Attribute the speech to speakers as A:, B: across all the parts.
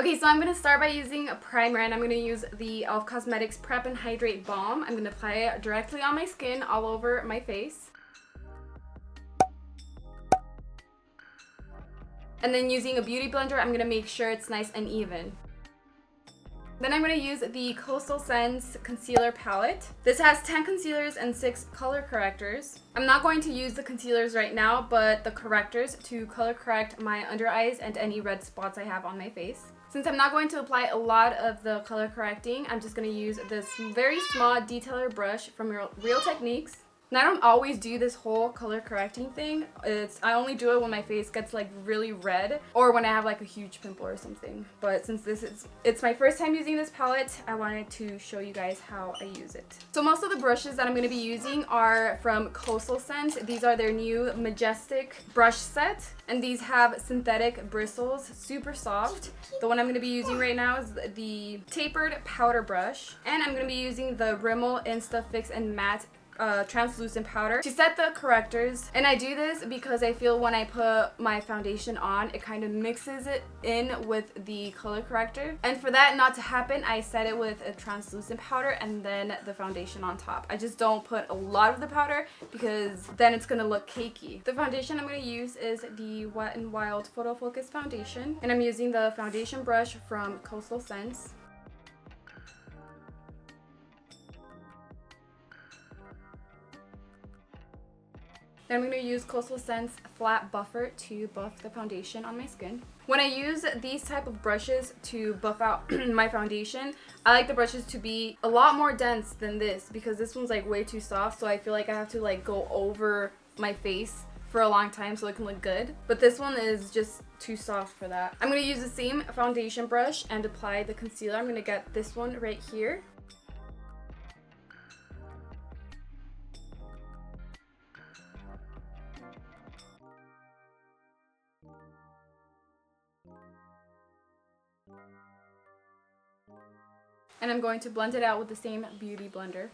A: Okay, so I'm going to start by using a primer, and I'm going to use the e.l.f. Cosmetics Prep and Hydrate Balm. I'm going to apply it directly on my skin, all over my face. And then using a beauty blender, I'm going to make sure it's nice and even. Then I'm going to use the Coastal Scents Concealer Palette. This has 10 concealers and 6 color correctors. I'm not going to use the concealers right now, but the correctors to color correct my under eyes and any red spots I have on my face. Since I'm not going to apply a lot of the color correcting, I'm just going to use this very small detailer brush from Real Techniques. And I don't always do this whole color correcting thing. I only do it when my face gets like really red or when I have like a huge pimple or something. But since it's my first time using this palette, I wanted to show you guys how I use it. So most of the brushes that I'm going to be using are from Coastal Scents. These are their new Majestic brush set. And these have synthetic bristles, super soft. The one I'm going to be using right now is the Tapered powder brush. And I'm going to be using the Rimmel Insta Fix and Matte translucent powder to set the correctors. And I do this because I feel when I put my foundation on, it kind of mixes it in with the color corrector. And for that not to happen, I set it with a translucent powder and then the foundation on top. I just don't put a lot of the powder because then it's gonna look cakey. The foundation I'm going to use is the Wet n Wild Photofocus foundation, and I'm using the foundation brush from Coastal Scents. Then I'm going to use Coastal Scents Flat Buffer to buff the foundation on my skin. When I use these type of brushes to buff out my foundation, I like the brushes to be a lot more dense than this because this one's like way too soft, so I feel like I have to like go over my face for a long time so it can look good. But this one is just too soft for that. I'm going to use the same foundation brush and apply the concealer. I'm going to get this one right here. And I'm going to blend it out with the same beauty blender.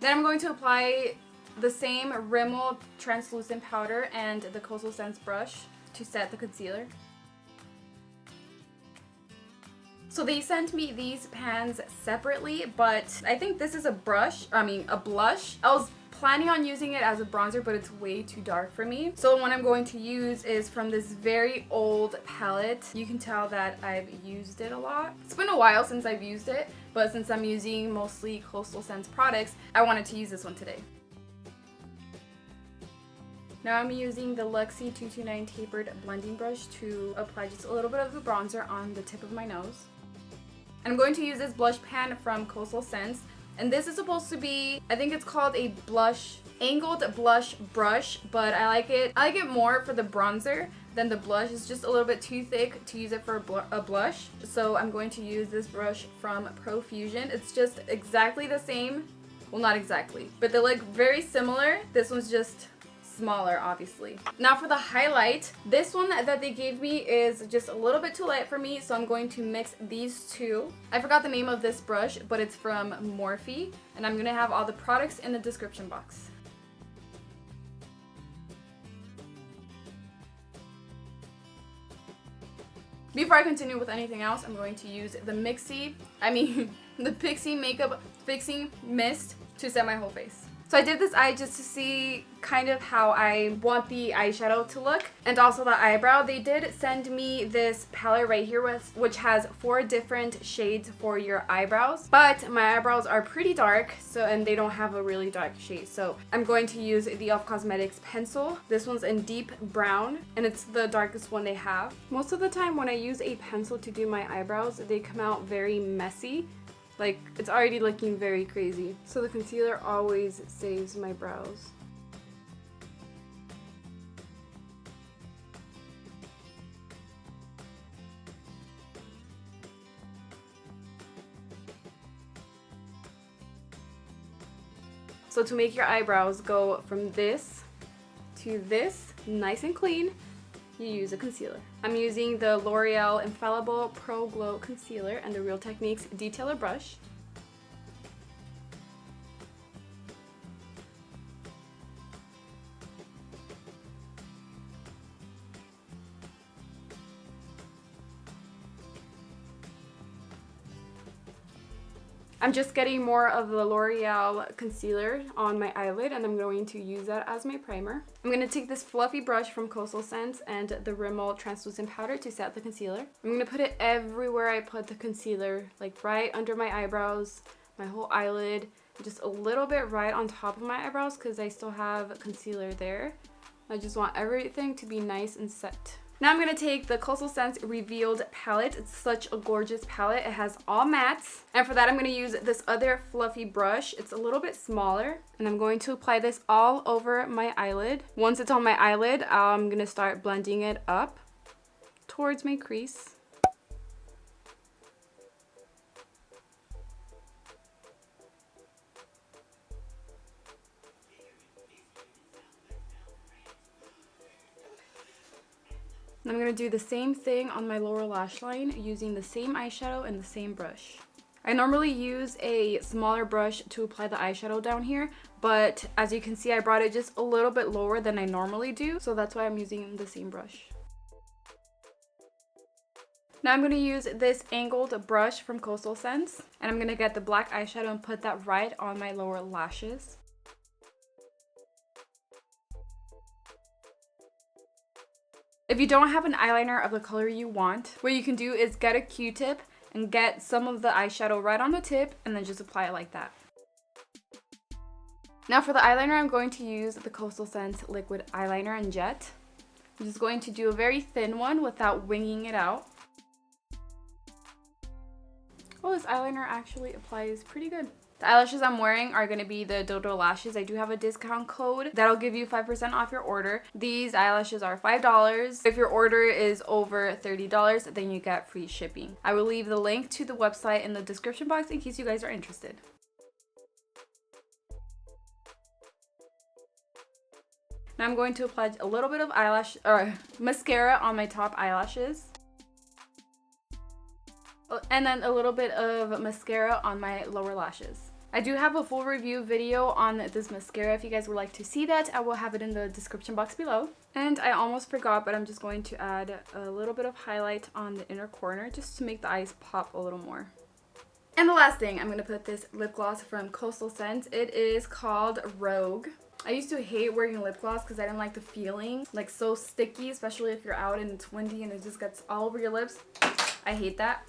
A: Then I'm going to apply the same Rimmel translucent powder and the Coastal Scents brush to set the concealer. So they sent me these pans separately, but I think this is a blush. I was planning on using it as a bronzer, but it's way too dark for me. So the one I'm going to use is from this very old palette. You can tell that I've used it a lot. It's been a while since I've used it, but since I'm using mostly Coastal Scents products, I wanted to use this one today. Now I'm using the Luxie 229 Tapered blending brush to apply just a little bit of the bronzer on the tip of my nose. And I'm going to use this blush pan from Coastal Scents. And this is supposed to be, I think it's called a angled blush brush, but I like it more for the bronzer than the blush. It's just a little bit too thick to use it for a blush. So I'm going to use this brush from Profusion. It's just exactly the same. Well, not exactly, but they look very similar. This one's just smaller, obviously. Now for the highlight, this one that they gave me is just a little bit too light for me, so I'm going to mix these two. I forgot the name of this brush, but it's from Morphe, and I'm gonna have all the products in the description box. Before I continue with anything else, I'm going to use the the Pixie Makeup Fixing Mist to set my whole face. So I did this eye just to see kind of how I want the eyeshadow to look, and also the eyebrow. They did send me this palette right here which has 4 different shades for your eyebrows, but my eyebrows are pretty dark, and they don't have a really dark shade. So I'm going to use the e.l.f. Cosmetics pencil. This one's in deep brown, and it's the darkest one they have. Most of the time when I use a pencil to do my eyebrows, they come out very messy. Like, it's already looking very crazy. So the concealer always saves my brows. So to make your eyebrows go from this to this, nice and clean, you use a concealer. I'm using the L'Oreal Infallible Pro Glow Concealer and the Real Techniques Detailer Brush. I'm just getting more of the L'Oreal concealer on my eyelid, and I'm going to use that as my primer. I'm going to take this fluffy brush from Coastal Scents and the Rimmel translucent powder to set the concealer. I'm going to put it everywhere I put the concealer, like right under my eyebrows, my whole eyelid, just a little bit right on top of my eyebrows because I still have concealer there. I just want everything to be nice and set. Now I'm going to take the Coastal Scents Revealed palette. It's such a gorgeous palette. It has all mattes. And for that, I'm going to use this other fluffy brush. It's a little bit smaller. And I'm going to apply this all over my eyelid. Once it's on my eyelid, I'm going to start blending it up towards my crease. And I'm going to do the same thing on my lower lash line using the same eyeshadow and the same brush. I normally use a smaller brush to apply the eyeshadow down here, but as you can see, I brought it just a little bit lower than I normally do, so that's why I'm using the same brush. Now I'm going to use this angled brush from Coastal Scents, and I'm going to get the black eyeshadow and put that right on my lower lashes. If you don't have an eyeliner of the color you want, what you can do is get a Q-tip and get some of the eyeshadow right on the tip and then just apply it like that. Now for the eyeliner, I'm going to use the Coastal Scents Liquid Eyeliner in Jet. I'm just going to do a very thin one without winging it out. Oh, this eyeliner actually applies pretty good. The eyelashes I'm wearing are going to be the Dodo Lashes. I do have a discount code that'll give you 5% off your order. These eyelashes are $5. If your order is over $30, then you get free shipping. I will leave the link to the website in the description box in case you guys are interested. Now I'm going to apply a little bit of mascara on my top eyelashes. And then a little bit of mascara on my lower lashes. I do have a full review video on this mascara. If you guys would like to see that, I will have it in the description box below. And I almost forgot, but I'm just going to add a little bit of highlight on the inner corner just to make the eyes pop a little more. And the last thing, I'm going to put this lip gloss from Coastal Scents. It is called Rouge. I used to hate wearing lip gloss because I didn't like the feeling, like so sticky, especially if you're out and it's windy and it just gets all over your lips. I hate that.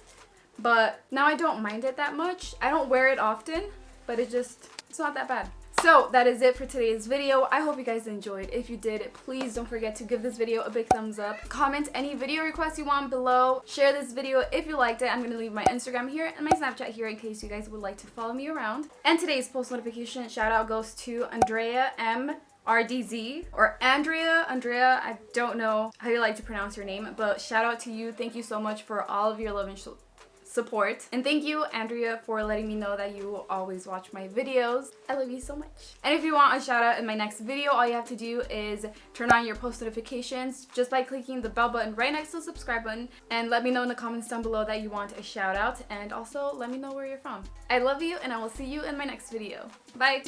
A: But now I don't mind it that much. I don't wear it often, but it's not that bad. So that is it for today's video. I hope you guys enjoyed. If you did, please don't forget to give this video a big thumbs up. Comment any video requests you want below. Share this video if you liked it. I'm going to leave my Instagram here and my Snapchat here in case you guys would like to follow me around. And today's post notification shout out goes to Andrea M. RDZ or Andrea, I don't know how you like to pronounce your name, but shout out to you. Thank you so much for all of your love and support. And thank you, Andrea, for letting me know that you will always watch my videos. I love you so much. And if you want a shout out in my next video, all you have to do is turn on your post notifications just by clicking the bell button right next to the subscribe button, and let me know in the comments down below that you want a shout out, and also let me know where you're from. I love you, and I will see you in my next video. Bye!